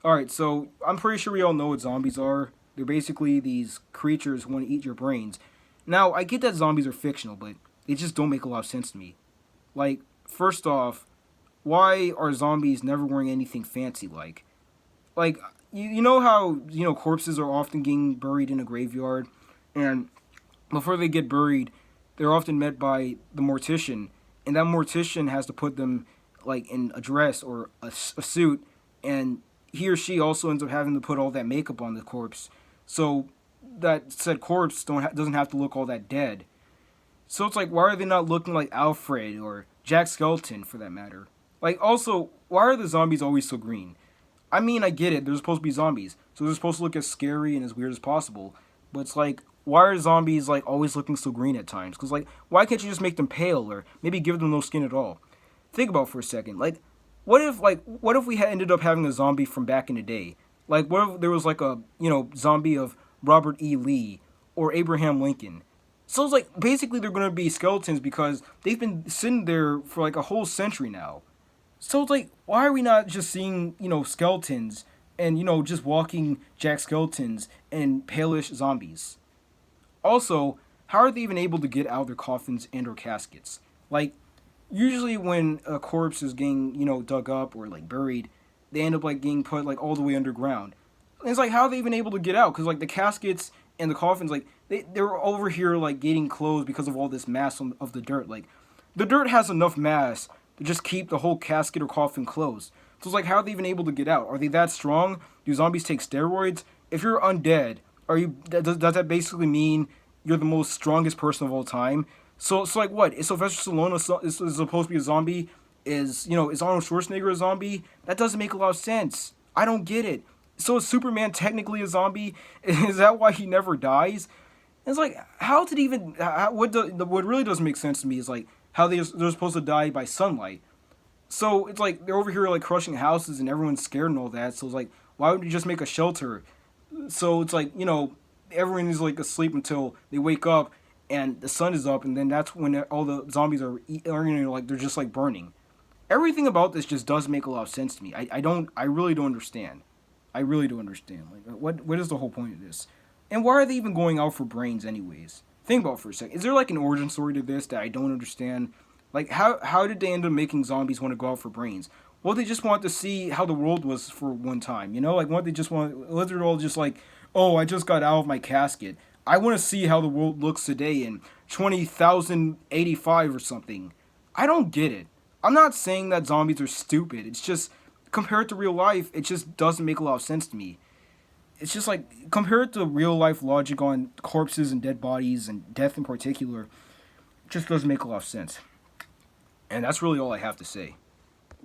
All right, so I'm pretty sure we all know what zombies are. They're basically these creatures who want to eat your brains. Now, I get that zombies are fictional, but they just don't make a lot of sense to me. Like, first off, why are zombies never wearing anything fancy like you know how corpses are often getting buried in a graveyard, and before they get buried, they're often met by the mortician, and that mortician has to put them like in a dress or a suit, and he or she also ends up having to put all that makeup on the corpse, so that said corpse doesn't have to look all that dead. So it's like, why are they not looking like Alfred or Jack Skeleton for that matter? Like, also, why are the zombies always so green? I mean, I get it. They're supposed to be zombies, so they're supposed to look as scary and as weird as possible. But it's like, why are zombies like always looking so green at times? Because like, why can't you just make them pale or maybe give them no skin at all? Think about it for a second. Like, what if we had ended up having a zombie from back in the day? Like, what if there was like a zombie of Robert E. Lee or Abraham Lincoln? So it's like basically they're gonna be skeletons because they've been sitting there for like a whole century now. So it's like, why are we not just seeing, skeletons and, just walking jack skeletons and palish zombies? Also, how are they even able to get out of their coffins and or caskets? Like, usually when a corpse is getting, dug up or like buried, they end up like getting put like all the way underground. And it's like, how are they even able to get out? Because like the caskets and the coffins, like they're over here like getting closed because of all this mass of the dirt. Like, the dirt has enough mass to just keep the whole casket or coffin closed. So it's like, how are they even able to get out? Are they that strong? Do zombies take steroids? If you're undead, are you? Does that basically mean you're the most strongest person of all time? So it's like, what? Is Sylvester Stallone is supposed to be a zombie? Is Arnold Schwarzenegger a zombie? That doesn't make a lot of sense. I don't get it. So is Superman technically a zombie? Is that why he never dies? It's like, how did even what really doesn't make sense to me is like how they're supposed to die by sunlight. So it's like they're over here like crushing houses and everyone's scared and all that. So it's like, why would you just make a shelter? So it's like, everyone is like asleep until they wake up and the sun is up, and then that's when all the zombies are like they're just like burning. Everything about this just does make a lot of sense to me. I really don't understand. I really don't understand. Like, what is the whole point of this? And why are they even going out for brains anyways? Think about it for a second. Is there like an origin story to this that I don't understand? Like, how did they end up making zombies want to go out for brains? Well, they just want to see how the world was for one time, Like, what they just want, was it all just like, oh, I just got out of my casket. I want to see how the world looks today in 20,085 or something. I don't get it. I'm not saying that zombies are stupid. It's just, compared to real life, it just doesn't make a lot of sense to me. It's just like, compared to real life logic on corpses and dead bodies and death in particular, it just doesn't make a lot of sense. And that's really all I have to say.